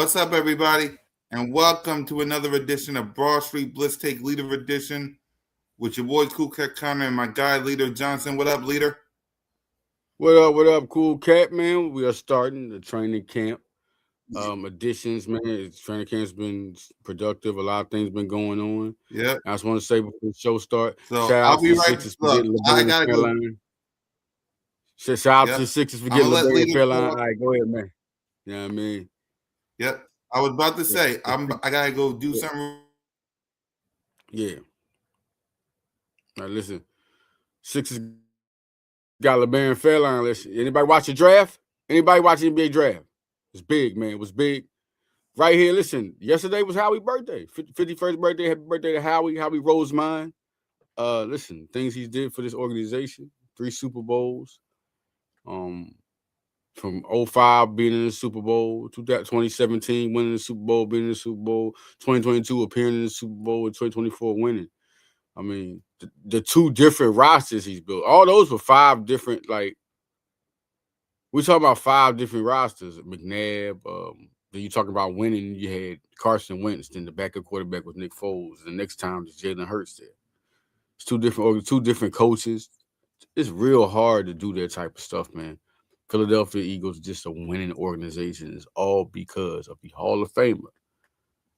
What's up, everybody? And welcome to another edition of Broad Street Blitz Take Leader Edition with your boy Cool Cat Connor and my guy Leader Johnson. What up, Leader? What up, Cool Cat, man? We are starting the training camp additions, man. Training camp's been productive. A lot of things been going on. Yep. I just want to say before the show start, So shout I'll out to be the right. Sixers for Look, getting I LeBron and gotta go. Fairline. Shout out Yep. to the Sixers for I'm getting gonna let LeBron and Leader Fairline. talk. All right, go ahead, man. You know what I mean? Yep. I was about to say I gotta go do something. Yeah. Now listen, Sixers got LeBron and Fairline. Listen, anybody watch the draft? Anybody watch the NBA draft? It's big, man. It was big. Right here, listen. Yesterday was Howie's birthday, 51st birthday. Happy birthday to Howie. Howie Rosemine. Listen, things he did for this organization: 3 Super Bowls. From 05 being in the Super Bowl, 2017 winning the Super Bowl, being in the Super Bowl, 2022 appearing in the Super Bowl, and 2024 winning. I mean, the 2 different rosters he's built. All those were 5 different. Like we talking about 5 different rosters. McNabb. Then you talking about winning. You had Carson Wentz. Then the backup quarterback was Nick Foles. The next time it's Jalen Hurts there. It's 2 different coaches. It's real hard to do that type of stuff, man. Philadelphia Eagles just a winning organization. It's all because of the Hall of Famer,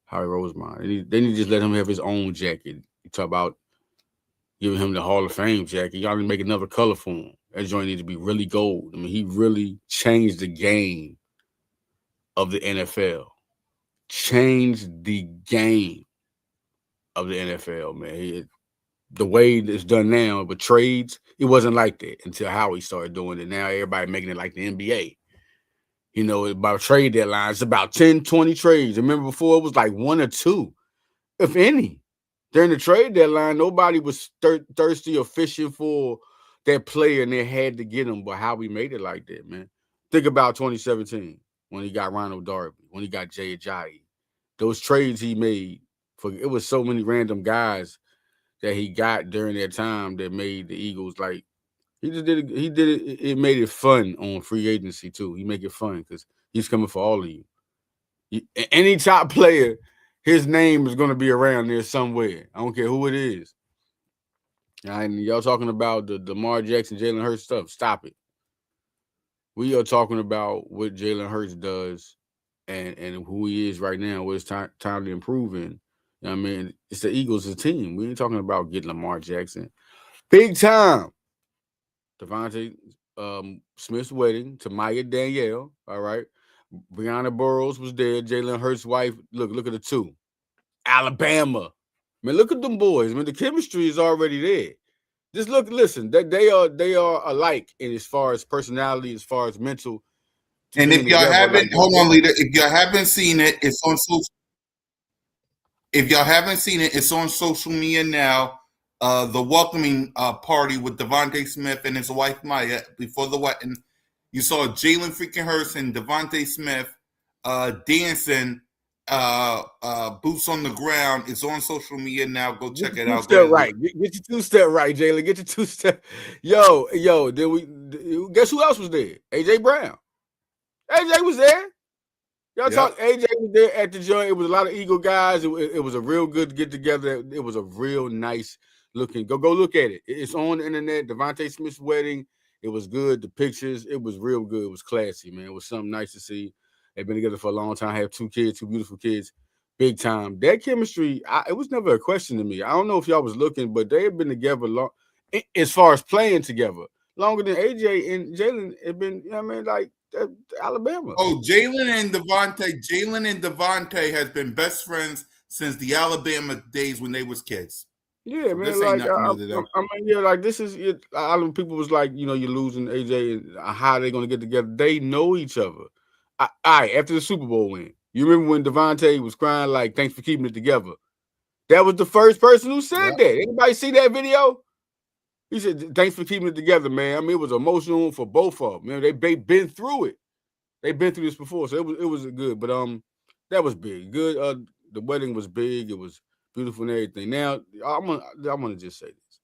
Howie Rosemine. They need to just let him have his own jacket. You talk about giving him the Hall of Fame jacket. Y'all need to make another color for him. That joint need to be really gold. I mean, he really changed the game of the NFL. Changed the game of the NFL, man. The way it's done now, but trades, it wasn't like that until Howie started doing it. Now everybody making it like the NBA. You know, about trade deadlines, it's about 10, 20 trades. Remember before it was like 1 or 2, if any. During the trade deadline, nobody was thirsty or fishing for that player, and they had to get him. But Howie made it like that, man. Think about 2017 when he got Ronald Darby, when he got Jay Ajayi. Those trades he made, it was so many random guys that he got during that time that made the Eagles like he just did it. He did it. It made it fun on free agency too. He make it fun because he's coming for all of you. Any top player, his name is going to be around there somewhere. I don't care who it is. And y'all talking about the Lamar Jackson, Jalen Hurts stuff. Stop it. We are talking about what Jalen Hurts does and who he is right now. What it's time to improve in. You know what I mean, it's the Eagles' team. We ain't talking about getting Lamar Jackson. Big time. Devontae Smith's wedding to Maya Danielle. All right. Brianna Burrows was there. Jalen Hurts' wife. Look at the 2. Alabama. Man, look at them boys. Man, the chemistry is already there. Just listen. They are alike in as far as personality, as far as mental. And if y'all haven't, hold on, Leader. If y'all haven't seen it, it's on social. If y'all haven't seen it, it's on social media now. The welcoming party with Devontae Smith and his wife Maya before the wedding. You saw Jalen freaking Hurts and Devontae Smith dancing, boots on the ground. It's on social media now. Go check it out. Step right. Get your 2-step right, Jalen. Get your 2-step. Yo. Guess who else was there? AJ Brown. AJ was there. Y'all talk. AJ was there at the joint. It was a lot of Eagle guys. It was a real good get together. It was a real nice looking. Go look at it. It's on the internet. Devontae Smith's wedding. It was good. The pictures. It was real good. It was classy, man. It was something nice to see. They've been together for a long time. Have 2 kids, 2 beautiful kids. Big time. That chemistry. It was never a question to me. I don't know if y'all was looking, but they have been together long. As far as playing together, longer than AJ and Jalen have been. You know what I mean, like. Alabama. Oh, Jalen and Devontae has been best friends since the Alabama days when they was kids. Yeah, so man. Like I mean, yeah, like this is it. A lot of people was like, you're losing AJ and how are they gonna get together? They know each other. All right, after the Super Bowl win, you remember when Devontae was crying like, "Thanks for keeping it together." That was the first person who said that. Anybody see that video? He said, "Thanks for keeping it together, man." I mean, it was emotional for both of them. Man, they've been through it. They've been through this before, so it was good. But that was big. Good. The wedding was big. It was beautiful and everything. Now I'm gonna just say this.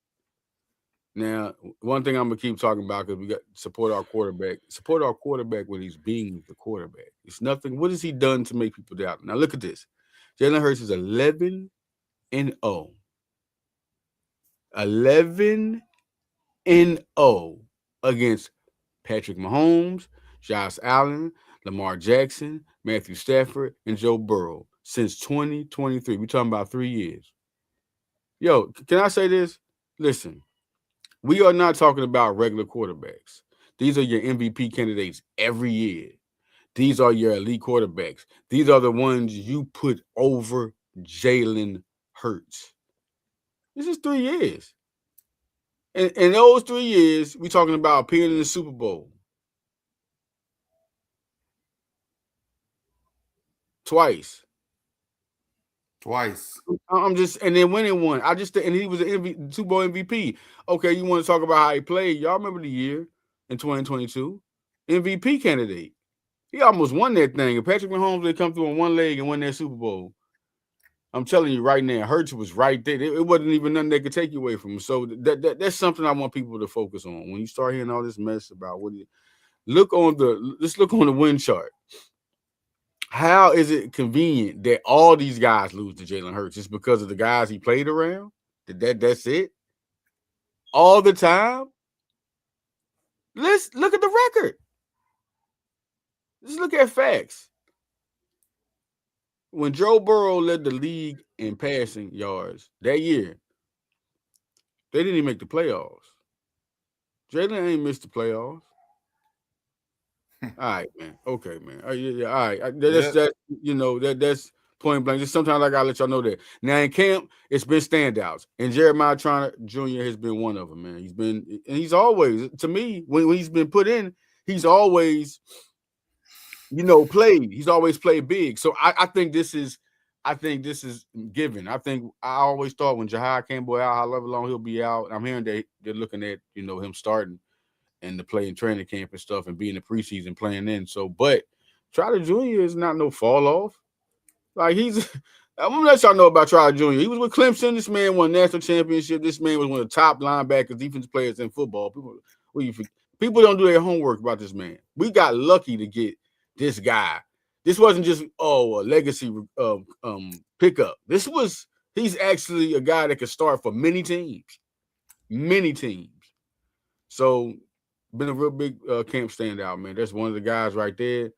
Now, one thing I'm gonna keep talking about because we got support our quarterback. Support our quarterback when he's being the quarterback. It's nothing. What has he done to make people doubt? Now look at this. Jalen Hurts is 11-0. 11-0 against Patrick Mahomes, Josh Allen, Lamar Jackson, Matthew Stafford, and Joe Burrow since 2023. We're talking about 3 years. Yo, can I say this? Listen, we are not talking about regular quarterbacks. These are your MVP candidates every year. These are your elite quarterbacks. These are the ones you put over Jalen Hurts. This is 3 years. And in those 3 years, we're talking about appearing in the Super Bowl twice. I'm just, and then winning one. And he was an Super Bowl MVP. Okay, you want to talk about how he played? Y'all remember the year in 2022? MVP candidate. He almost won that thing. And Patrick Mahomes, they come through on one leg and win that Super Bowl. I'm telling you right now, Hurts was right there. It wasn't even nothing they could take you away from him. So that's something I want people to focus on. When you start hearing all this mess about let's look on the win chart. How is it convenient that all these guys lose to Jalen Hurts? Just because of the guys he played around? That's it? All the time? Let's look at the record. Let's look at facts. When Joe Burrow led the league in passing yards that year, they didn't even make the playoffs. Jalen ain't missed the playoffs. All right, man. Okay, man. Yeah. All right. That's point blank. Just sometimes I gotta let y'all know that. Now in camp, it's been standouts, and Jeremiah Trotter Jr. has been one of them, man. He's always, to me, when he's been put in, he's always, played. He's always played big. So I think this is given. I always thought when Jahai Campbell out, however long he'll be out. I'm hearing they're looking at him starting and the play in training camp and stuff and being the preseason playing in. So, but Trotter Jr. is not no fall off. Like I'm gonna let y'all know about Trotter Jr. He was with Clemson. This man won national championship. This man was one of the top linebackers, defensive players in football. People don't do their homework about this man. We got lucky to get this guy. This wasn't just a legacy pickup. He's actually a guy that could start for many teams. So been a real big camp standout, man. That's one of the guys right there.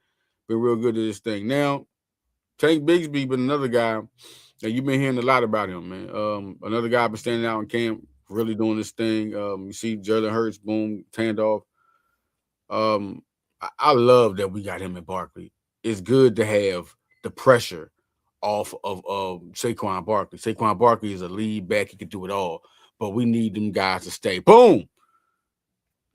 Been real good at this thing. Now, Tank Bigsby been another guy that you've been hearing a lot about him, man. Another guy been standing out in camp, really doing this thing. You see Jalen Hurts, boom, handoff. I love that we got him in Barkley. It's good to have the pressure off of Saquon Barkley. Saquon Barkley is a lead back. He can do it all. But we need them guys to stay. Boom!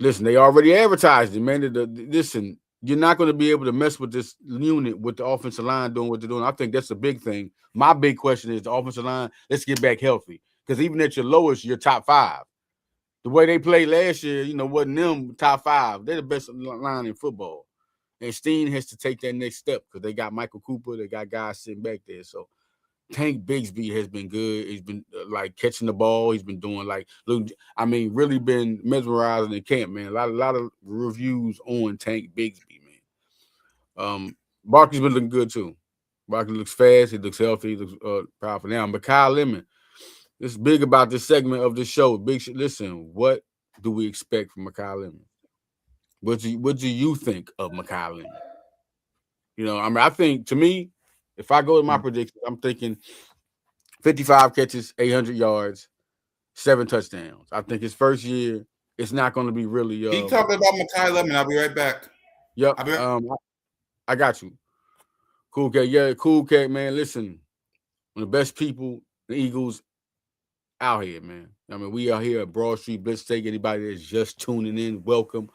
Listen, they already advertised it, man. Listen, you're not going to be able to mess with this unit with the offensive line doing what they're doing. I think that's a big thing. My big question is the offensive line, let's get back healthy. Because even at your lowest, you're top 5. The way they played last year, wasn't them top 5. They're the best line in football. And Steen has to take that next step because they got Michael Cooper. They got guys sitting back there. So Tank Bigsby has been good. He's been catching the ball. He's been doing really been mesmerizing in camp, man. A lot of reviews on Tank Bigsby, man. Barkley's been looking good too. Barkley looks fast. He looks healthy. He looks powerful. Now, Mekhi Lemon. This is big about this segment of the show. Listen, what do we expect from Mekhi Lemon? What do you think of Mekhi Lemon? I think, to me, if I go to my predictions, I'm thinking 55 catches, 800 yards, 7 touchdowns. I think his first year, it's not going to be really. Keep talking about Mekhi Lemon. I'll be right back. Yep. I got you. Cool cat. Yeah, cool cat, man. Listen, one of the best people, the Eagles, out here, man. We are here at Broad Street Blitz. Take anybody that's just tuning in, welcome.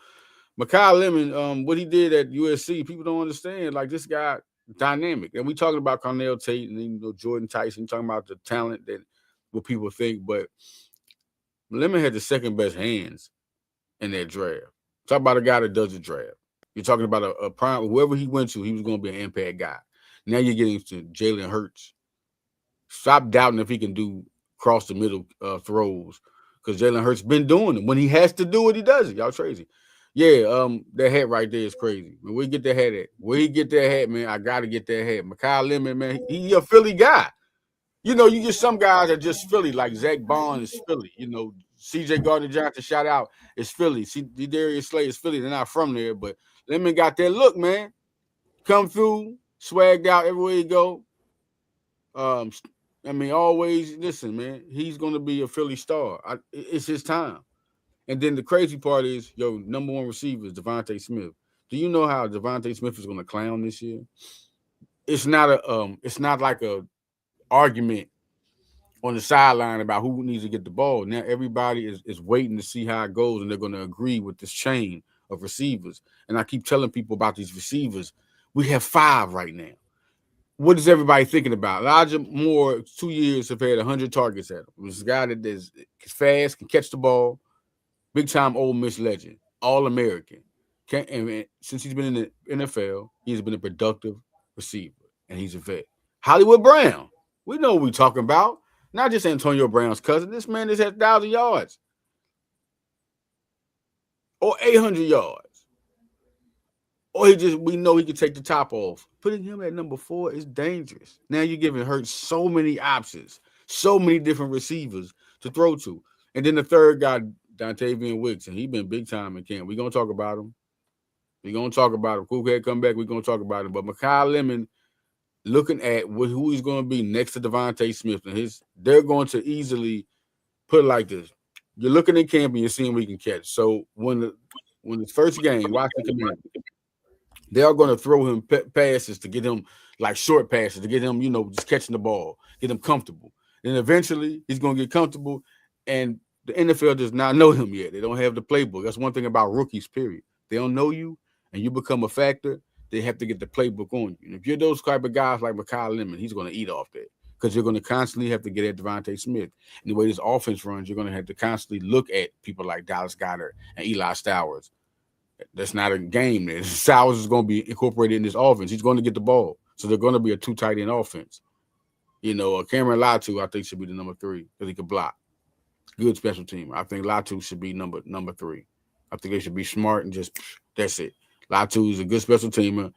Mekhi Lemon, what he did at USC, people don't understand. Like, this guy, dynamic. And we talking about Cornell Tate and Jordan Tyson, talking about the talent that what people think, but Lemon had the second best hands in that draft. Talk about a guy that does the draft. You're talking about a prime, whoever he went to, he was going to be an impact guy. Now you're getting to Jalen Hurts. Stop doubting if he can do cross the middle throws, because Jalen Hurts been doing it. When he has to do it, he does it. Y'all crazy. Yeah, that hat right there is crazy. Where we get that hat at? Where he get that hat, man? I gotta get that hat. Mekhi Lemon, man, he a Philly guy. You know, you get some guys that just Philly, like Zach Bond is Philly. You know, CJ Gardner Johnson, shout out, is Philly. See, Darius Slay is Philly. They're not from there, but Lemon got that look, man. Come through, swagged out everywhere you go. I mean, always listen, man. He's gonna be a Philly star. It's his time. And then the crazy part is, yo, number one receiver is Devontae Smith. Do you know how Devontae Smith is gonna clown this year? It's not like a argument on the sideline about who needs to get the ball. Now everybody is waiting to see how it goes, and they're going to agree with this chain of receivers. And I keep telling people about these receivers. We have 5 right now. What is everybody thinking about? Elijah Moore, 2 years, have had 100 targets at him. This guy that is fast, can catch the ball, big time Ole Miss legend, All American. And since he's been in the NFL, he's been a productive receiver, and he's a vet. Hollywood Brown, we know what we're talking about. Not just Antonio Brown's cousin. This man has had 1,000 yards or 800 yards. Or we know he can take the top off. Putting him at number 4 is dangerous. Now you're giving Hurts so many options, so many different receivers to throw to. And then the third guy, Dontavian Wicks, and he's been big time in camp. We're going to talk about him. We're going to talk about him. Cool come back, we're going to talk about him. But Mekhi Lemon, looking at who he's going to be next to Devontae Smith, and they're going to easily put it like this. You're looking at camp and you're seeing what he can catch. So when the first game, Washington Commanders, they are going to throw him passes to get him, like short passes, to get him, just catching the ball, get him comfortable. Then eventually he's going to get comfortable, and the NFL does not know him yet. They don't have the playbook. That's one thing about rookies, period. They don't know you, and you become a factor. They have to get the playbook on you. And if you're those type of guys like Mekhi Lemon, he's going to eat off that, because you're going to constantly have to get at Devontae Smith. And the way this offense runs, you're going to have to constantly look at people like Dallas Goedert and Eli Stowers. That's not a game there. Stowers is going to be incorporated in this offense. He's going to get the ball. So they're going to be a 2 tight end offense. Cameron Latu, I think, should be the number 3 because he can block. Good special team. I think Latu should be number 3. I think they should be smart and just that's it. Latu is a good special teamer,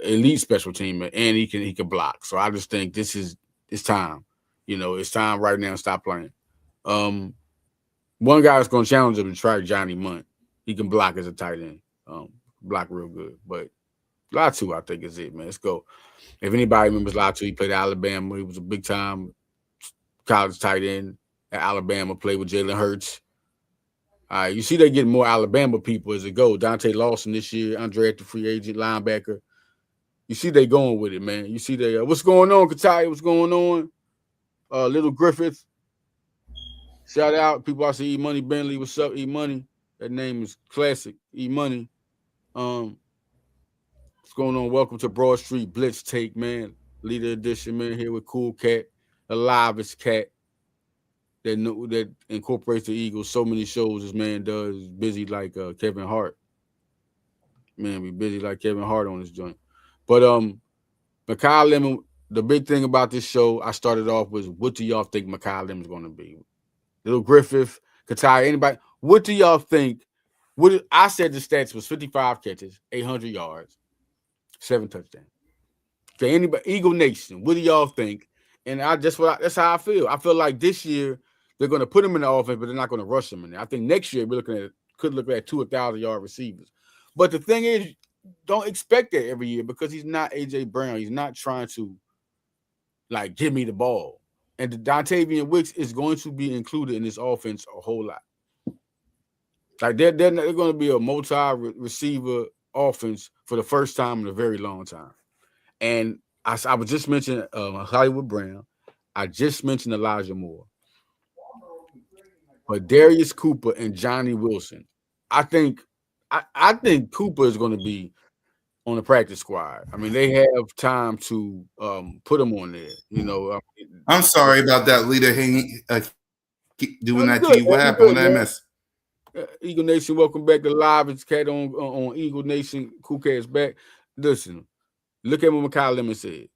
elite special teamer, and he can block. So I just think it's time. It's time right now to stop playing. One guy that's going to challenge him to try Johnny Munt. He can block as a tight end, block real good. But Latu, I think, is it, man. Let's go. If anybody remembers Latu, he played at Alabama. He was a big time college tight end at Alabama. Played with Jalen Hurts. You see they get more Alabama people as it goes. Dante Lawson this year, undrafted free agent linebacker. You see they going with it, man. You see they what's going on, Katai? What's going on? Little Griffith. Shout out. People I see E-Money Bentley. What's up, E-Money? That name is classic. E-Money. What's going on? Welcome to Broad Street Blitz Take, man. Leader edition, man. Here with Cool Cat, the livest cat that incorporates the Eagles. So many shows this man does. He's busy like Kevin Hart. Man, be busy like Kevin Hart on this joint. But Mekhi Lemon, the big thing about this show, I started off with, what do y'all think Mekhi Lemon's going to be? Little Griffith, Katai, anybody? What do y'all think? I said the stats was 55 catches, 800 yards, 7 touchdowns. Okay, anybody? Eagle Nation, what do y'all think? And that's how I feel. I feel like this year they're going to put him in the offense, but they're not going to rush him in there. I think next year we're could look at 2 1,000-yard receivers. But the thing is, don't expect that every year, because he's not A.J. Brown. He's not trying to, give me the ball. And the Dontavian Wicks is going to be included in this offense a whole lot. Like, they're going to be a multi-receiver offense for the first time in a very long time. And I was just mentioning Hollywood Brown. I just mentioned Elijah Moore. But Darius Cooper and Johnny Wilson, I think Cooper is going to be on the practice squad. I mean, they have time to put him on there. I'm sorry about that, leader. Keep doing that good, to you. What happened? What did I miss? Eagle Nation, welcome back to live. It's Cat on Eagle Nation. Cool Cat's back. Listen, look at what Mekhi Lemon said.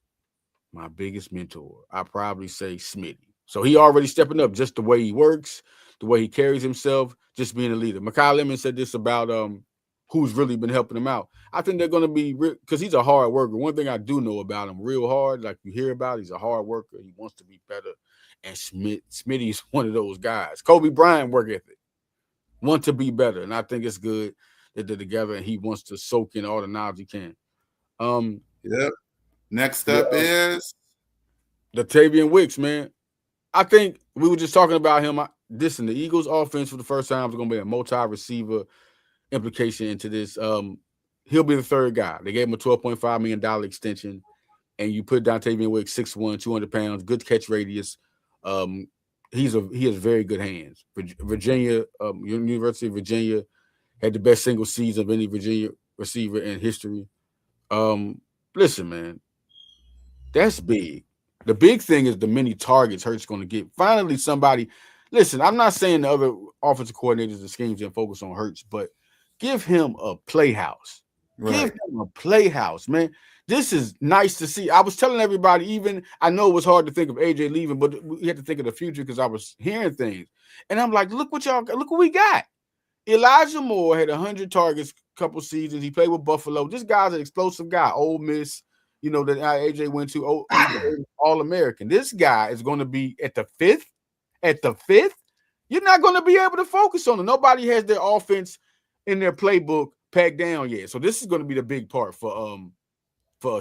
My biggest mentor, I probably say Smitty. So he already stepping up just the way he works, the way he carries himself, just being a leader. Makai Lemon said this about who's really been helping him out. I think they're going to be, because he's a hard worker. One thing I do know about him, real hard, like you hear about, he's a hard worker. He wants to be better. And Smitty's one of those guys. Kobe Bryant work ethic, want to be better. And I think it's good that they're together and he wants to soak in all the knowledge he can. Yep. Next up is Latavian Wicks, man. I think we were just talking about him. Listen, the Eagles offense for the first time is going to be a multi-receiver implication into this. He'll be the third guy. They gave him a $12.5 million extension, and you put Dontavian Wicks 6'1", 200 pounds, good catch radius. He has very good hands. Virginia, University of Virginia, had the best single season of any Virginia receiver in history. Listen, man, that's big. The big thing is the many targets Hurts going to get. Finally, somebody. Listen, I'm not saying the other offensive coordinators and schemes didn't focus on Hurts, but give him a playhouse. Right. Give him a playhouse, man. This is nice to see. I was telling everybody, even I know it was hard to think of AJ leaving, but we had to think of the future because I was hearing things. And I'm like, look what we got. Elijah Moore had 100 targets a couple seasons. He played with Buffalo. This guy's an explosive guy. Ole Miss, that AJ went to All-American. This guy is going to be at the fifth. You're not going to be able to focus on him. Nobody has their offense in their playbook packed down yet. So this is going to be the big part for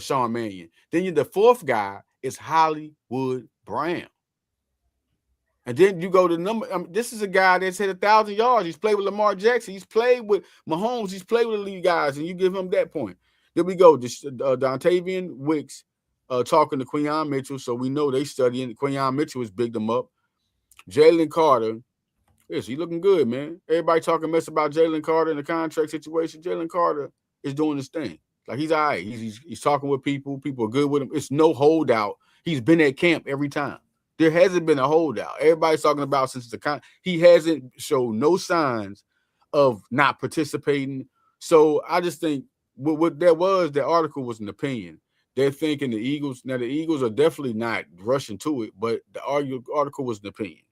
Sean Mannion. Then the fourth guy is Hollywood Brown. And then you go to this is a guy that's hit 1,000 yards. He's played with Lamar Jackson. He's played with Mahomes. He's played with the league guys, and you give him that point. Then we go. Dontavian Wicks talking to Quinyon Mitchell, so we know they studying. Quinyon Mitchell has bigged them up. Jalen Carter, yes, he looking good, man. Everybody talking mess about Jalen Carter in the contract situation. Jalen Carter is doing his thing. Like, he's all right. He's talking with people. People are good with him. It's no holdout. He's been at camp every time. There hasn't been a holdout. Everybody's talking about since he hasn't showed no signs of not participating. So I just think what that was, the article was an opinion. They're thinking the Eagles are definitely not rushing to it, but the article was an opinion.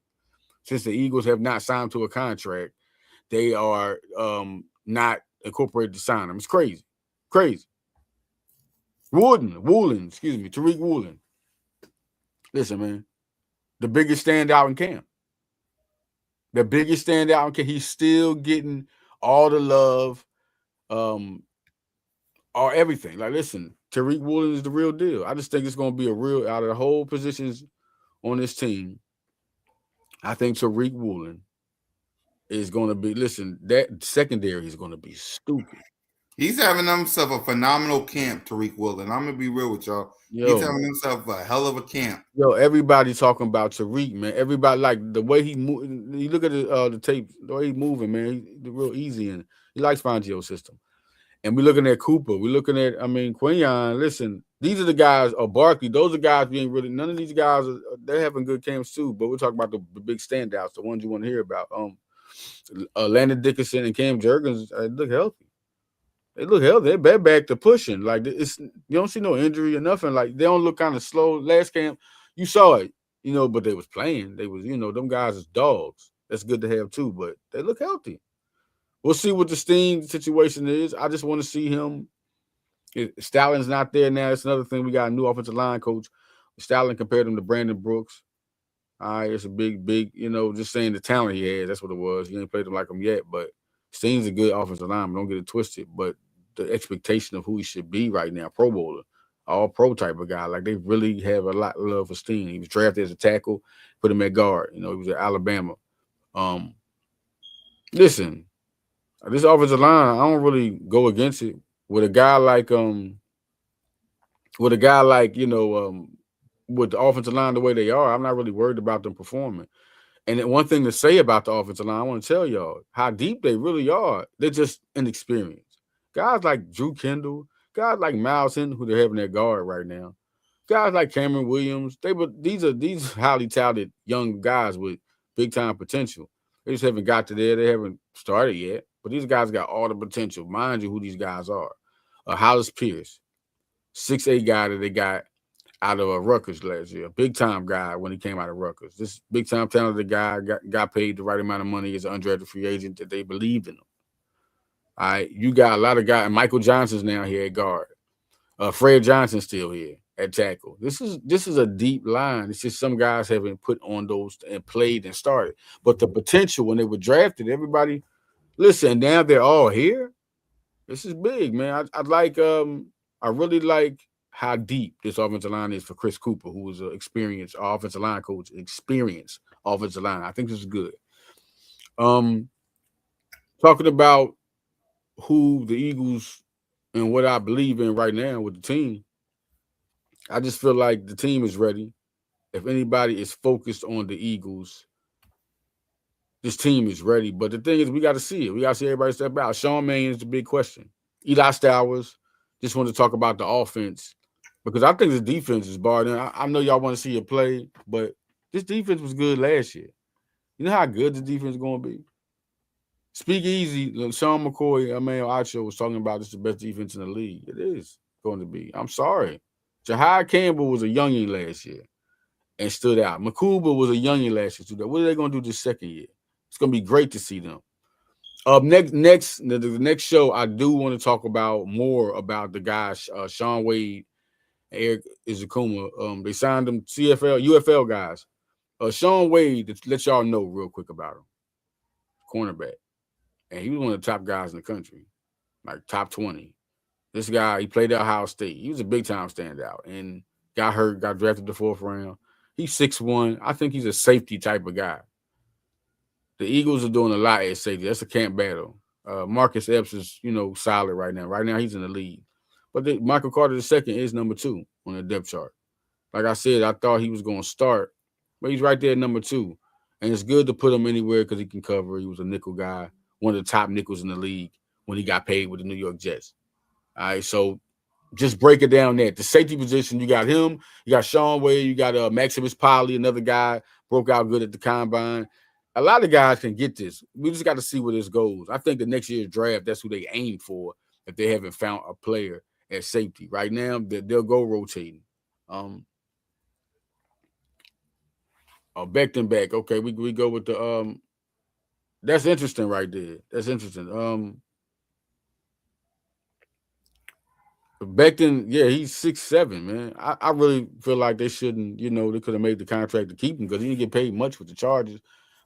Since the Eagles have not signed to a contract, they are not incorporated to sign them. It's crazy. Woolen, Tariq Woolen. Listen, man. The biggest standout in camp. He's still getting all the love, or everything. Like, listen, Tariq Woolen is the real deal. I just think it's going to be out of the whole positions on this team, I think Tariq Woolen is going to be, that secondary is going to be stupid. He's having himself a phenomenal camp, Tariq Woolen. I'm going to be real with y'all. He's having himself a hell of a camp. Everybody talking about Tariq, man. Everybody, like, the way he move. You look at the tape, the way he's moving, man. He's real easy, and he likes Fangio's system. And we're looking at Cooper. We're looking at, Quinyon. Listen, these are the guys, or Barkley. Those are guys being really, none of these guys, they're having good camps too, but we're talking about the big standouts, the ones you want to hear about. Landon Dickinson and Cam Jurgens, look healthy. They look healthy. They're back to pushing. Like, you don't see no injury or nothing. Like, they don't look kind of slow. Last camp, you saw it, but they was playing. They was, them guys is dogs. That's good to have too, but they look healthy. We'll see what the Steen situation is. I just want to see him. Stallin's not there now. It's another thing. We got a new offensive line coach. Stallin compared him to Brandon Brooks. All right, it's a big, just saying the talent he has. That's what it was. He ain't played him like him yet, but Steen's a good offensive lineman. Don't get it twisted. But the expectation of who he should be right now, Pro Bowler, all pro type of guy. Like, they really have a lot of love for Steen. He was drafted as a tackle, put him at guard. He was at Alabama. Listen, this offensive line, I don't really go against it. With a guy like with the offensive line the way they are, I'm not really worried about them performing. And then one thing to say about the offensive line, I want to tell y'all how deep they really are. They're just inexperienced. Guys like Drew Kendall, guys like Miles Hinton, who they're having their guard right now, guys like Cameron Williams, these highly talented young guys with big time potential. They just haven't got to there. They haven't started yet. But these guys got all the potential. Mind you who these guys are. Hollis Pierce, 6'8" guy that they got out of Rutgers last year. Big time guy when he came out of Rutgers. This big time talented guy got paid the right amount of money as an undrafted free agent that they believed in him. All right, you got a lot of guys. Michael Johnson's now here at guard. Fred Johnson's still here at tackle. This is a deep line. It's just some guys haven't put on those and played and started. But the potential when they were drafted, everybody listen. Now they're all here. This is big, man. I really like how deep this offensive line is for Chris Cooper, who is an experienced offensive line coach, experienced offensive line. I think this is good. Talking about who the Eagles and what I believe in right now with the team, I just feel like the team is ready. If anybody is focused on the Eagles, this team is ready. But the thing is, we got to see it. We got to see everybody step out. Sean Mannion is the big question. Eli Stowers, just want to talk about the offense because I think the defense is barred. I know y'all want to see it play, but this defense was good last year. You know how good the defense is going to be? Speak easy. Sean McCoy, Emmanuel Acho was talking about this is the best defense in the league. It is going to be. I'm sorry. Jahai Campbell was a youngin last year and stood out. Makuba was a youngin last year. What are they going to do this second year? It's going to be great to see them. The next show, I do want to talk about more about the guys, Sean Wade and Eric Izukuma. They signed them UFL guys. Sean Wade, to let y'all know real quick about him, cornerback. And he was one of the top guys in the country, like top 20. This guy, he played at Ohio State. He was a big-time standout and got hurt, got drafted the 4th round. He's 6'1". I think he's a safety type of guy. The Eagles are doing a lot at safety. That's a camp battle. Marcus Epps is, solid right now. Right now, he's in the lead. But Michael Carter II is number 2 on the depth chart. Like I said, I thought he was going to start, but he's right there at number 2. And it's good to put him anywhere because he can cover. He was a nickel guy, one of the top nickels in the league when he got paid with the New York Jets. All right, so just break it down there. The safety position, you got him, you got Sean Wade, you got Maximus Polly, another guy, broke out good at the combine. A lot of guys can get this. We just got to see where this goes. I think the next year's draft, that's who they aim for if they haven't found a player at safety. Right now, they'll go rotating. Becton back. Okay, we go with the that's interesting right there. That's interesting. Becton, yeah, he's 6'7", man. I really feel like they shouldn't, they could have made the contract to keep him because he didn't get paid much with the Chargers.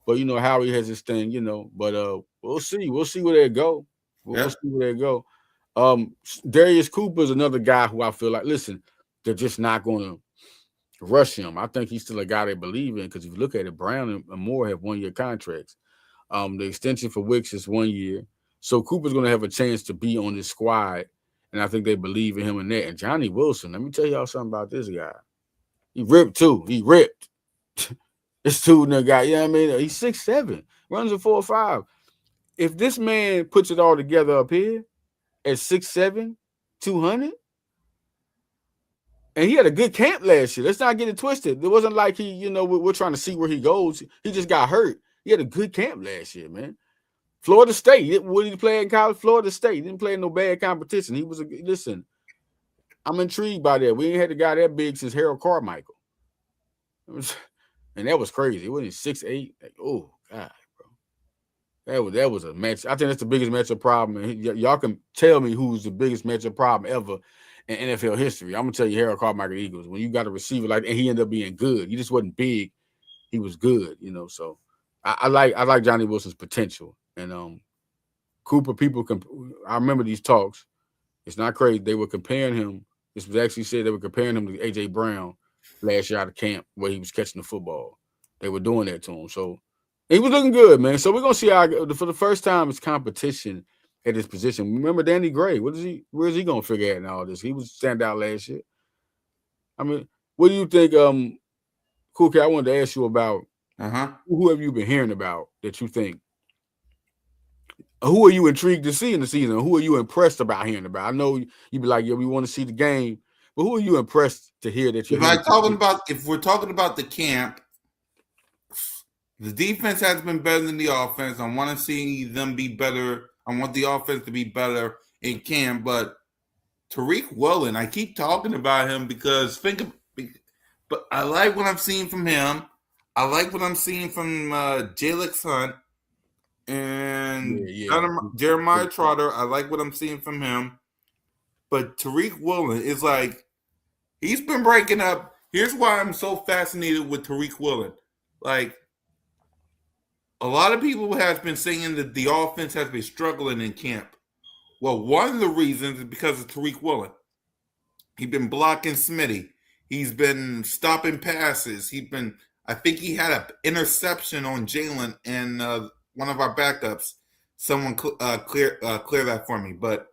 But Howie has his thing, But we'll see. We'll see where they go. We'll see where they go. Darius Cooper is another guy who I feel like, listen, they're just not going to rush him. I think he's still a guy they believe in because if you look at it, Brown and Moore have 1-year contracts. The extension for Wicks is 1 year. So Cooper's going to have a chance to be on this squad. And I think they believe in him and that. And Johnny Wilson, let me tell y'all something about this guy. He ripped too. He ripped. This dude guy, you know what I mean? He's 6'7", runs a 4.5. If this man puts it all together up here at 6'7", 200, and he had a good camp last year. Let's not get it twisted. It wasn't like he, we're trying to see where he goes. He just got hurt. He had a good camp last year, man. Florida State. What did he play in college? Florida State. He didn't play in no bad competition. He was listen. I'm intrigued by that. We ain't had a guy that big since Harold Carmichael. And that was crazy. It wasn't 6'8". Like, oh God, bro. That was a match. I think that's the biggest matchup problem. And y'all can tell me who's the biggest matchup problem ever in NFL history. I'm gonna tell you Harold Carmichael Eagles. When you got a receiver and he ended up being good. He just wasn't big. He was good, So I like Johnny Wilson's potential. And Cooper, I remember these talks. It's not crazy. They were comparing him. This was actually said they were comparing him to A.J. Brown last year out of camp where he was catching the football. They were doing that to him. So he was looking good, man. So we're going to see how, for the first time, it's competition at his position. Remember Danny Gray? Where is he going to figure out in all this? He was stand out last year. I mean, what do you think, Cool Cat, I wanted to ask you about who have you been hearing about that you think? Who are you intrigued to see in the season? Who are you impressed about hearing about? I know you'd be like, we want to see the game, but who are you impressed to hear that you're If we're talking about the camp, the defense has been better than the offense. I want to see them be better. I want the offense to be better in camp, but Tariq Woolen, I keep talking about him because but I like what I'm seeing from him. I like what I'm seeing from Jalen Hunt and Yeah. Jeremiah Trotter. I like what I'm seeing from him. But Tariq Woolen is like, he's been breaking up. Here's why I'm so fascinated with Tariq Woolen. Like, a lot of people have been saying that the offense has been struggling in camp. Well, one of the reasons is because of Tariq Woolen. He's been blocking Smitty. He's been stopping passes. I think he had an interception on Jalen and one of our backups. Someone clear that for me. But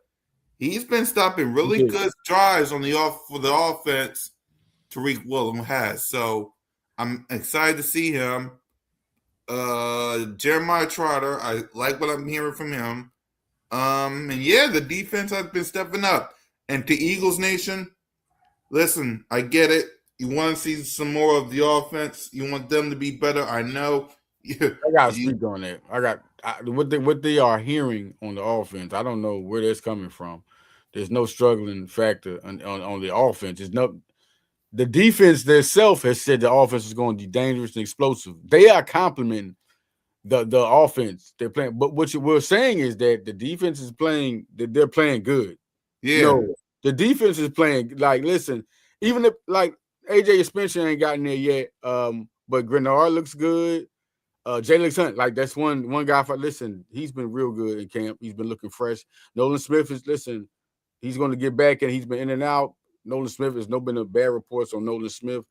he's been stopping really good drives on for the offense. Tariq Woolen has. So I'm excited to see him. Jeremiah Trotter, I like what I'm hearing from him. And yeah, the defense has been stepping up. And to Eagles Nation, listen, I get it. You want to see some more of the offense. You want them to be better. I know. I got to speak on that. What they are hearing on the offense. I don't know where that's coming from. There's no struggling factor on the offense. The defense themselves has said the offense is going to be dangerous and explosive. They are complimenting the offense they're playing. But what we're saying is that the defense is playing, that they're playing good. Yeah. No, the defense is playing, like, listen, even if, like, AJ Spencer ain't gotten there yet, but Grenard looks good. Jalen Hunt, like, that's one guy listen, he's been real good in camp. He's been looking fresh. Nolan Smith he's going to get back, and he's been in and out. Nolan Smith, there's no been a bad reports on Nolan Smith.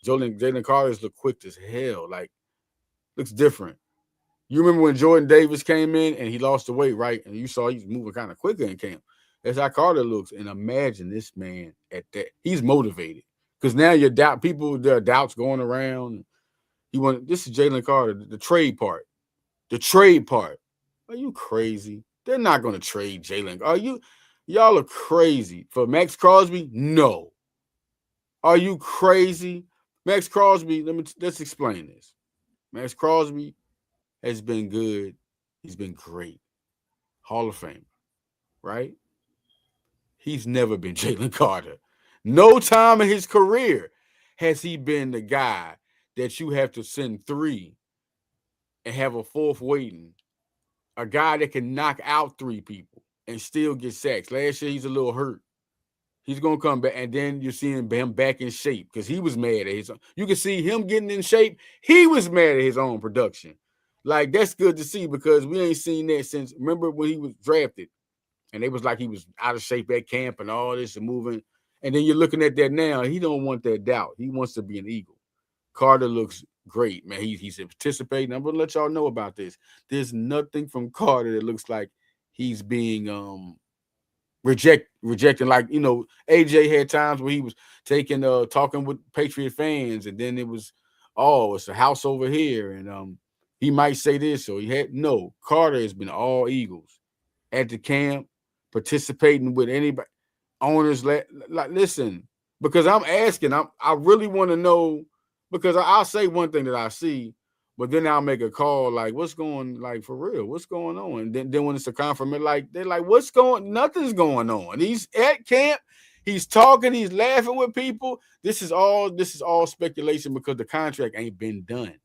Jalen Carter's look quick as hell. Like, looks different. You remember when Jordan Davis came in and he lost the weight, right? And you saw he's moving kind of quicker in camp. That's how Carter looks. And imagine this man at that. He's motivated. Because now there are doubts going around. This is Jalen Carter, the trade part. The trade part. Are you crazy? They're not going to trade Jalen. Y'all are crazy. For Max Crosby? No. Are you crazy? Max Crosby, let's explain this. Max Crosby has been good. He's been great. Hall of Famer, right? He's never been Jalen Carter. No time in his career has he been the guy that you have to send 3 and have a 4th waiting. A guy that can knock out 3 people and still get sacks. Last year, he's a little hurt. He's going to come back, and then you're seeing him back in shape because he was mad at his own. You can see him getting in shape. He was mad at his own production. Like, that's good to see because we ain't seen that since, remember when he was drafted, and they was like he was out of shape at camp and all this and moving. And then you're looking at that now. He don't want that doubt. He wants to be an Eagle. Carter looks great, man. He's participating. I'm going to let y'all know about this. There's nothing from Carter that looks like he's being rejecting. Like, AJ had times where he was talking with Patriot fans, and then it was, it's a house over here, and he might say this, or Carter has been all Eagles at the camp, participating with anybody, owners. Listen, because I'm asking, I really want to know, because I'll say one thing that I see, but then I'll make a call like, what's going, like, for real, what's going on? And then when it's a confirmation, like, they're like, nothing's going on. He's at camp, he's talking, he's laughing with people. This is all speculation because the contract ain't been done.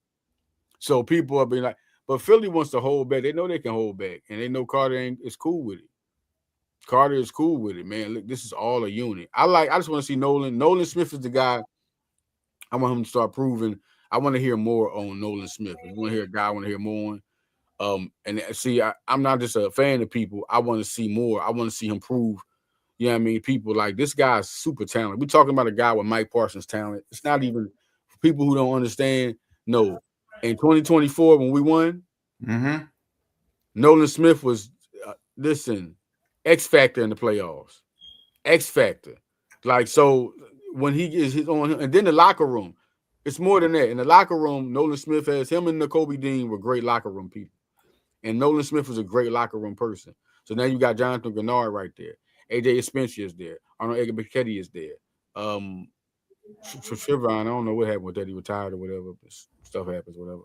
So people are being like, but Philly wants to hold back. They know they can hold back, and they know Carter is cool with it. Carter is cool with it, man. Look, this is all a unit. I just want to see Nolan. Nolan Smith is the guy. I want him to start proving. I want to hear more on Nolan Smith. If you want to hear a guy, I want to hear more on. And see, I'm not just a fan of people. I want to see more. I want to see him prove. You know what I mean? People like this guy's super talented. We're talking about a guy with Mike Parsons' talent. It's not even for people who don't understand. No, in 2024 when we won, Nolan Smith was X factor in the playoffs. X factor. Like, so when he gets his on him, and then the locker room, it's more than that. In the locker room, Nolan Smith has him and N'Kobe Dean were great locker room people. And Nolan Smith was a great locker room person. So now you got Jonathan Grenard right there. AJ Spencer is there. Arnold Egberketti is there. Trevon, I don't know what happened with that. He retired or whatever. Stuff happens, whatever.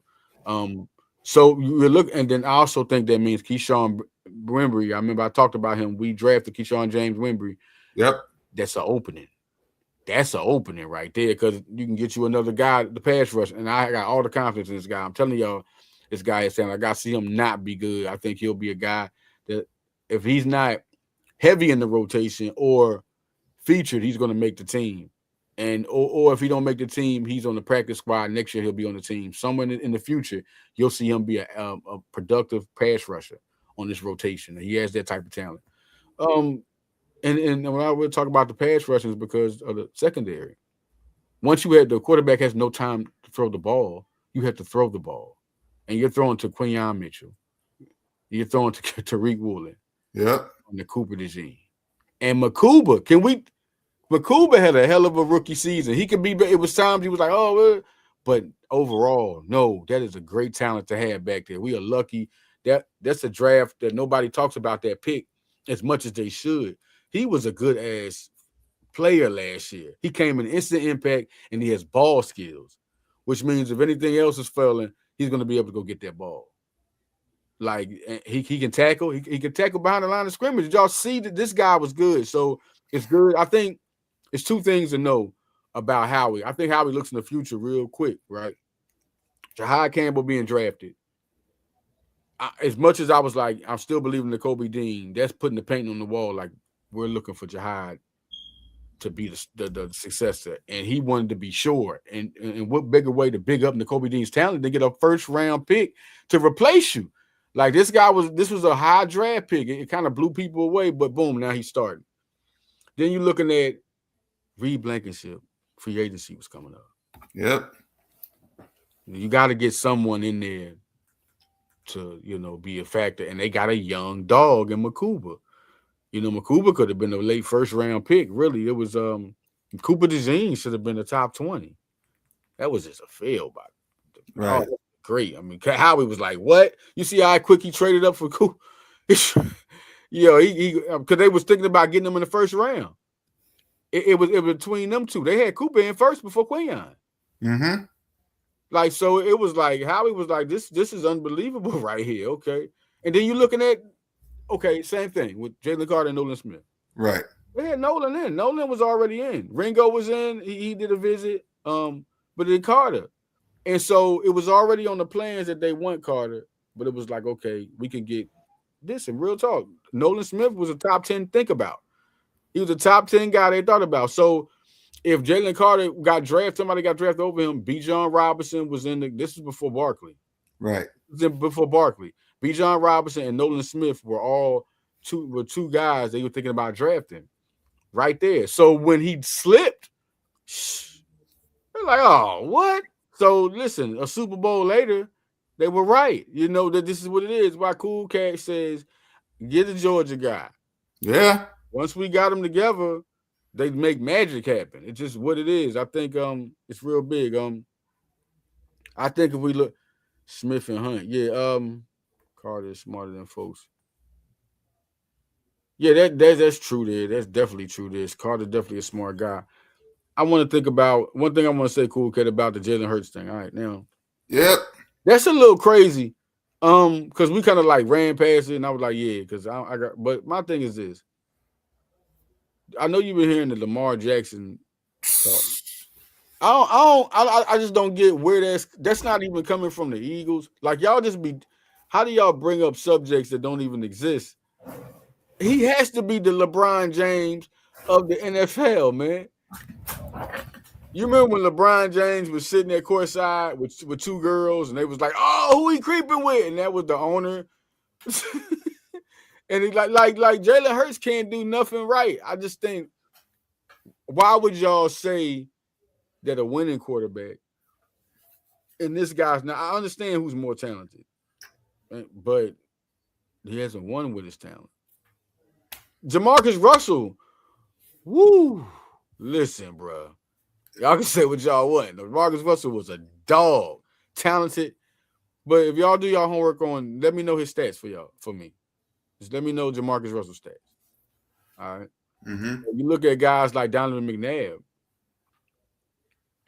So you look, and then I also think that means Keyshawn Wimbury. I remember I talked about him. We drafted Keyshawn James Wimbury. Yep. That's an opening. That's an opening right there because you can get you another guy, the pass rush. And I got all the confidence in this guy. I'm telling y'all, this guy is saying I got to see him not be good. I think he'll be a guy that if he's not heavy in the rotation or featured, he's going to make the team. And or if he don't make the team, he's on the practice squad. Next year, he'll be on the team. Somewhere in the future, you'll see him be a productive pass rusher on this rotation. And he has that type of talent. And when I would talk about the pass rushers because of the secondary, once you had the quarterback has no time to throw the ball, you have to throw the ball, and you're throwing to Quinyon Mitchell, you're throwing to Tariq Woolen, on the Cooper DeJean, and Makuba. Makuba had a hell of a rookie season. He could be. It was times he was like, oh, but overall, no, that is a great talent to have back there. We are lucky that's a draft that nobody talks about that pick as much as they should. He was a good ass player last year. He came in instant impact and he has ball skills, which means if anything else is failing, he's going to be able to go get that ball. Like he can tackle. He can tackle behind the line of scrimmage. Did y'all see that this guy was good? So it's good. I think it's two things to know about Howie. I think Howie looks in the future real quick, right? Jahad Campbell being drafted. As much as I was like, I'm still believing the Kobe Dean. That's putting the paint on the wall. Like we're looking for Jahad to be the successor, and he wanted to be sure. And what bigger way to big up Kobe Dean's talent than get a first round pick to replace you? Like this was a high draft pick. It kind of blew people away, but boom, now he's starting. Then you're looking at Reed Blankenship. Free agency was coming up. Yep. You got to get someone in there to be a factor, and they got a young dog in Makuba. Makuba could have been a late first round pick. Really, it was Cooper DeJean should have been the top 20. That was just a fail by right. Oh, great. I mean, Howie was like, "What? You see how quick he traded up for Cooper?" he because they was thinking about getting him in the first round. It was between them two. They had Cooper in first before Quinyon. Mm-hmm. Like so, it was like Howie was like, "This is unbelievable right here." Okay, and then you're looking at. Okay, same thing with Jalen Carter and Nolan Smith. Right. They had Nolan in. Nolan was already in. Ringo was in. He did a visit. But then Carter. And so it was already on the plans that they want Carter. But it was like, okay, we can get this in real talk. Nolan Smith was a top 10 think about. He was a top 10 guy they thought about. So if Jalen Carter somebody got drafted over him, B. John Robinson was in this is before Barkley. Right. Before Barkley. B. John Robinson and Nolan Smith were two guys they were thinking about drafting right there. So when he slipped, they're like, oh, what? So listen, a Super Bowl later, they were right. That this is what it is. Why Cool Cat says, get a Georgia guy. Yeah. Once we got them together, they make magic happen. It's just what it is. I think it's real big. I think if we look Smith and Hunt, Carter is smarter than folks. Yeah, that's true there. That's definitely true there. Carter's definitely a smart guy. I want to think about one thing I want to say, Cool Kid, about the Jalen Hurts thing. All right, now. Yep. That's a little crazy. Because we kind of like ran past it, and I was like, yeah, because I got. But my thing is this. I know you've been hearing the Lamar Jackson talk. I just don't get where that's not even coming from the Eagles. Like y'all just be. How do y'all bring up subjects that don't even exist? He has to be the LeBron James of the NFL, man. You remember when LeBron James was sitting at courtside with two girls, and they was like, "Oh, who he creeping with?" And that was the owner. And he like Jalen Hurts can't do nothing right. I just think, why would y'all say that a winning quarterback and this guy's now? I understand who's more talented, but he hasn't won with his talent. Jamarcus Russell, woo! Listen, bro. Y'all can say what y'all want. Jamarcus Russell was a dog, talented. But if y'all do y'all homework let me know his stats for me. Just let me know Jamarcus Russell's stats. All right. Mm-hmm. You look at guys like Donovan McNabb,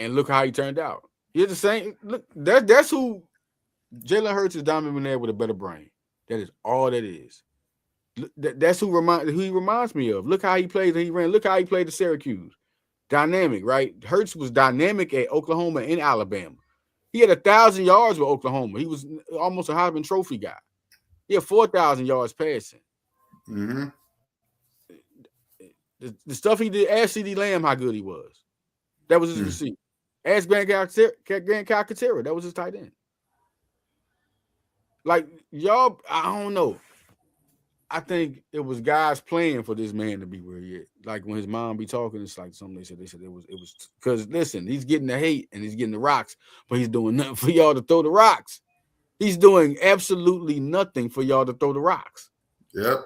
and look how he turned out. He's the same. Look, that's who Jalen Hurts is. Donovan McNabb with a better brain. That is all that is. That's who he reminds me of. Look how he played and he ran. Look how he played at Syracuse. dynamic, right? Hurts was dynamic at Oklahoma and Alabama. He had 1,000 yards with Oklahoma. He was almost a Heisman Trophy guy. He had 4,000 yards passing. Mm-hmm. The stuff he did, ask CD Lamb how good he was. That was his receiver. Ask Grant Calcaterra. That was his tight end. Like, y'all, I don't know. I think it was guys playing for this man to be where he is. Like when his mom be talking, it's like something they said it was because listen, he's getting the hate and he's getting the rocks, but he's doing nothing for y'all to throw the rocks. He's doing absolutely nothing for y'all to throw the rocks. Yep.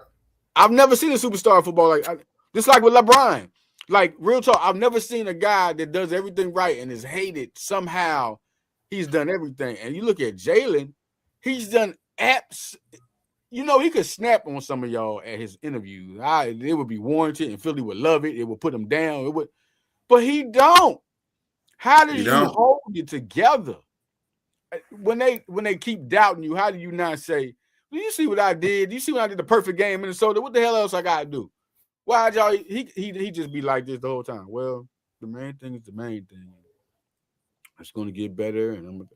I've never seen a superstar in football just like with LeBron. Like real talk, I've never seen a guy that does everything right and is hated somehow. He's done everything. And you look at Jalen, he's done you know, he could snap on some of y'all at his interviews. It would be warranted, and Philly would love it. It would put him down. But he don't. How did you hold it together? When they keep doubting you, how do you not say, "Do you see what I did? Do you see when I did the perfect game in Minnesota? What the hell else I gotta do?" Why y'all? He just be like this the whole time. Well, the main thing is the main thing. It's gonna get better, and I'm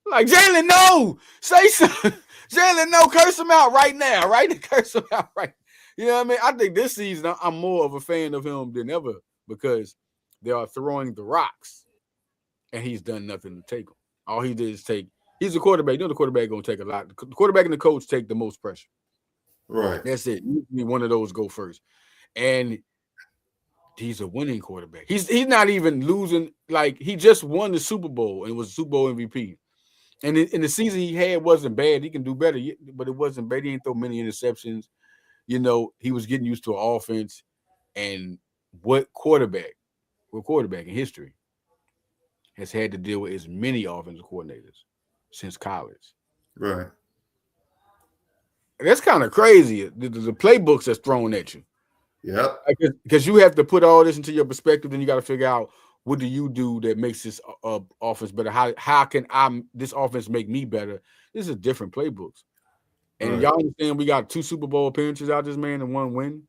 like, Jalen, no, say something. Jalen, no, curse him out right now, right? Curse him out right. You know what I mean? I think this season I'm more of a fan of him than ever because they are throwing the rocks, and he's done nothing to take them. All he did is he's a quarterback. You know the quarterback going to take a lot. The quarterback and the coach take the most pressure. Right. That's it. Usually one of those go first. And he's a winning quarterback. He's not even losing. Like, he just won the Super Bowl and was Super Bowl MVP. And in the season he had wasn't bad. He can do better, but it wasn't bad. He didn't throw many interceptions. You know, he was getting used to an offense. And what quarterback in history has had to deal with as many offensive coordinators since college? Right. That's kind of crazy. The playbooks that's thrown at you. Yep. Because you have to put all this into your perspective, then you got to figure out what do you do that makes this offense better? How can this offense make me better? This is different playbooks. And y'all understand we got 2 Super Bowl appearances out of this man and 1 win.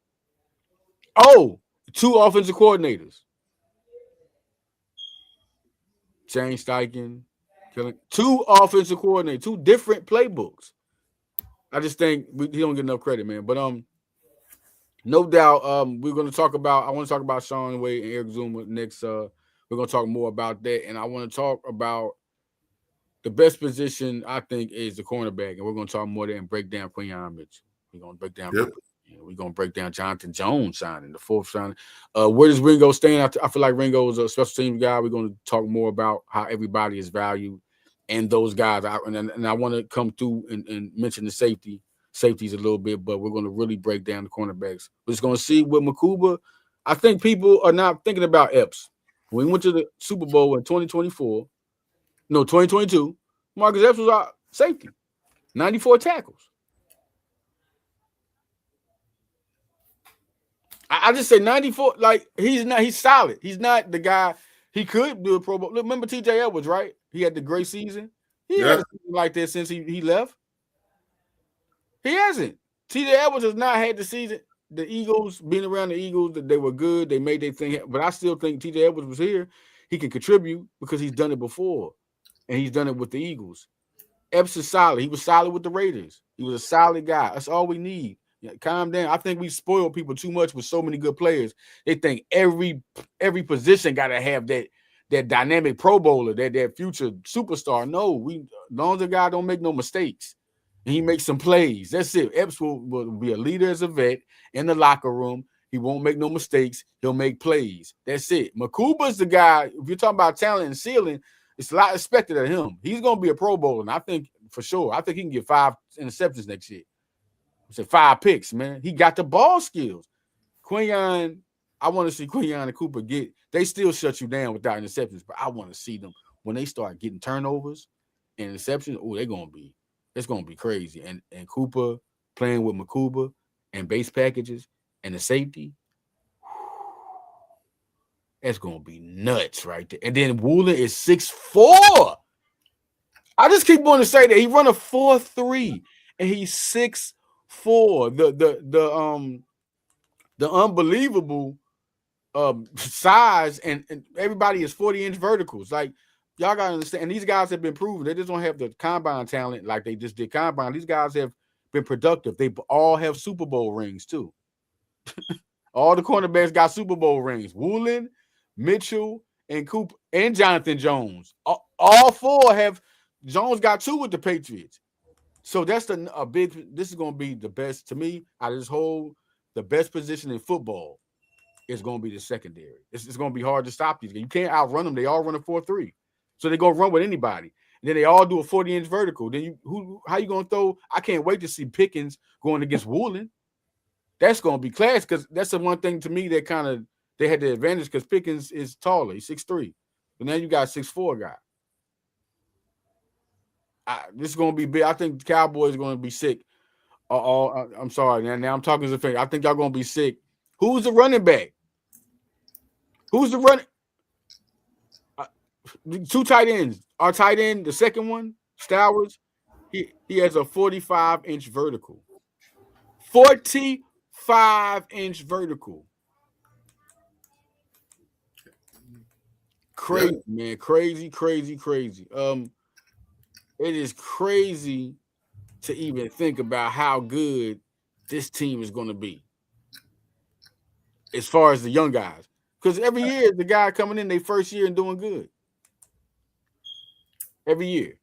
Oh, 2 offensive coordinators. Shane Steichen, 2 offensive coordinators, 2 different playbooks. I just think he don't get enough credit, man. But no doubt, I want to talk about Sean Wade and Eric Zuma next. We're going to talk more about that. And I want to talk about the best position, I think, is the cornerback. And we're going to talk more there and break down Quinyon Mitchell. We're going to break down we're going to break down Jonathan Jones signing, the 4th signing. Where does Ringo stand? I feel like Ringo is a special teams guy. We're going to talk more about how everybody is valued and those guys. And I want to come through and mention the safeties a little bit, but we're going to really break down the cornerbacks. We're just going to see with Makuba. I think people are not thinking about Epps. When we went to the Super Bowl in 2022, Marcus Epps was our safety, 94 tackles. I just say 94. Like, he's solid. He's not the guy. He could do a Pro Bowl. Remember TJ Edwards, right? He had the great season. He had a season like that since he left. He hasn't. TJ Edwards has not had the season. The Eagles, being around the Eagles, they were good. They made their thing. But I still think TJ Edwards was here. He can contribute because he's done it before. And he's done it with the Eagles. Epps is solid. He was solid with the Raiders. He was a solid guy. That's all we need. Yeah, calm down. I think we spoil people too much with so many good players. They think every position got to have that dynamic Pro Bowler, that future superstar. No, as long as the guy don't make no mistakes and he makes some plays, that's it. Epps will be a leader as a vet in the locker room. He won't make no mistakes. He'll make plays. That's it. Makuba's the guy. If you're talking about talent and ceiling, it's a lot expected of him. He's going to be a Pro Bowler, and I think for sure. I think he can get 5 interceptions next year. I said 5 picks, man. He got the ball skills. Quinyon, I want to see Quinyon and Cooper get. They still shut you down without interceptions, but I want to see them when they start getting turnovers and interceptions. Oh, it's gonna be crazy. And Cooper playing with Makuba and base packages and the safety. That's gonna be nuts right there. And then Woolen is 6'4". I just keep wanting to say that he run a 4.3 and he's 6'4". The unbelievable size, and everybody is 40-inch verticals. Like, y'all gotta understand. And these guys have been proven. They just don't have the combine talent like they just did combine. These guys have been productive. They all have Super Bowl rings too. All the cornerbacks got Super Bowl rings. Woolen, Mitchell, and Cooper, and Jonathan Jones. All four have. Jones got 2 with the Patriots. So that's a big. This is going to be the best to me out of this whole. The best position in football is going to be the secondary. It's going to be hard to stop these guys. You can't outrun them. They all run a 4-3, so they go run with anybody. And then they all do a 40-inch vertical. Then how you going to throw? I can't wait to see Pickens going against Woolen. That's going to be class, because that's the one thing to me that they had the advantage, because Pickens is taller. He's 6'3", but now you got 6'4" guy. This is going to be big. I think the Cowboys are going to be sick. I'm sorry. Now I'm talking as a fan. I think y'all going to be sick. Who's the running back? Who's the running? 2 tight ends. Our tight end, the second one, Stowers, he has a 45-inch vertical. 45-inch vertical. Crazy, man. Crazy. It is crazy to even think about how good this team is going to be as far as the young guys. Because every year, the guy coming in their first year and doing good. Every year.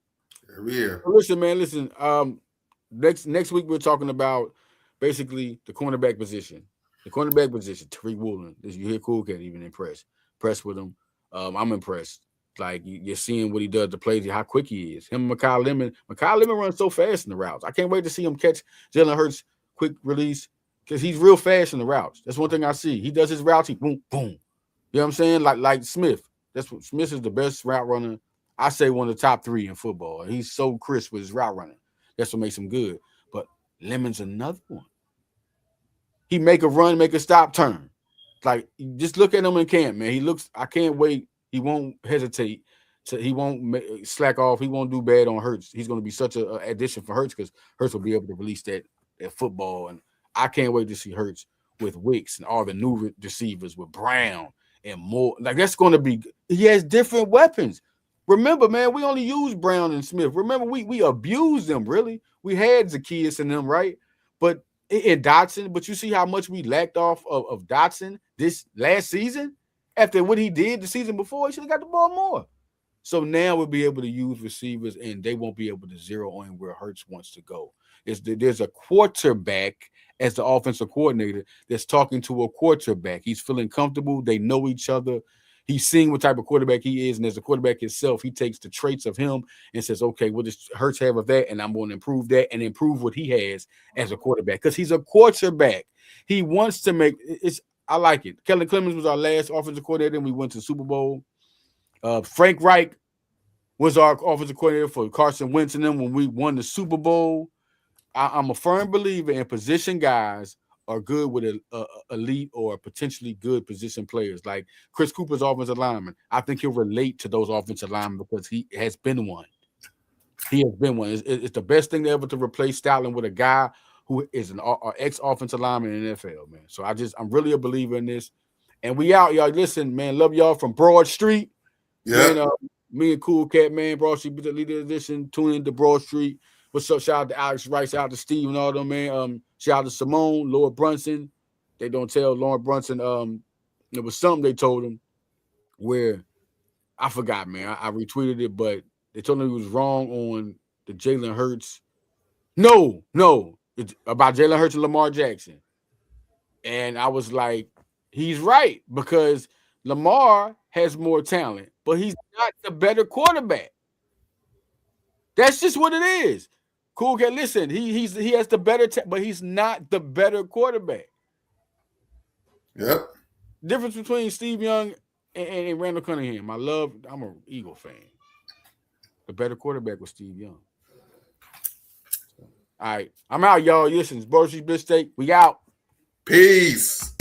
Listen, man, next week we're talking about basically the cornerback position. Tariq Woolen. You hear Cool Cat even impressed with him. I'm impressed. Like, you're seeing what he does to plays, how quick he is. Him and Mekhi Lemon runs so fast in the routes. I can't wait to see him catch Jalen Hurts quick release, because he's real fast in the routes. That's one thing I see. He does his routes, he boom, boom. You know what I'm saying? Like Smith. Smith is the best route runner. I say one of the top 3 in football. He's so crisp with his route running. That's what makes him good. But Lemon's another one. He make a run, make a stop, turn. Like, just look at him in camp, man. I can't wait. He won't hesitate. He won't slack off. He won't do bad on Hurts. He's going to be such an addition for Hurts, because Hurts will be able to release that football. And I can't wait to see Hurts with Wicks and all the new receivers with Brown and more. Like, that's going to be – he has different weapons. Remember, man, we only used Brown and Smith. Remember, we abused them, really. We had Zacchaeus in them, right? But in Dotson, but you see how much we lacked off of Dotson this last season? After what he did the season before, he should have got the ball more. So now we'll be able to use receivers, and they won't be able to zero in where Hurts wants to go. There's a quarterback as the offensive coordinator that's talking to a quarterback. He's feeling comfortable. They know each other. He's seeing what type of quarterback he is, and as a quarterback himself, he takes the traits of him and says, okay, what does Hurts have of that, and I'm going to improve that and improve what he has as a quarterback, because he's a quarterback. He wants to make it's. I like it. Kellen Clemens was our last offensive coordinator, and we went to the Super Bowl. Frank Reich was our offensive coordinator for Carson Wentz and them when we won the Super Bowl. I'm a firm believer in position guys are good with elite or potentially good position players. Like Chris Cooper's offensive lineman. I think he'll relate to those offensive linemen because he has been one. He has been one. It's the best thing ever to replace Stoutland with a guy who is an ex-offensive lineman in the NFL, man. So I'm really a believer in this. And we out, y'all. Listen, man, love y'all from Broad Street. Yeah. Man, me and Cool Cat, man, Broad Street, the leader edition. Tune into Broad Street. What's up? Shout out to Alex Rice, shout out to Steve and all them, man. Shout out to Simone, Lord Brunson. They don't tell Lauren Brunson. There was something they told him where I forgot, man. I retweeted it, but they told him he was wrong on the Jalen Hurts. No. It's about Jalen Hurts and Lamar Jackson. And I was like, he's right, because Lamar has more talent, but he's not the better quarterback. That's just what it is. Cool Cat, listen, he has the better, but he's not the better quarterback. Yep. Difference between Steve Young and Randall Cunningham. I'm an Eagle fan. The better quarterback was Steve Young. All right, I'm out, y'all. Listen, it's Blitz Steak. We out. Peace.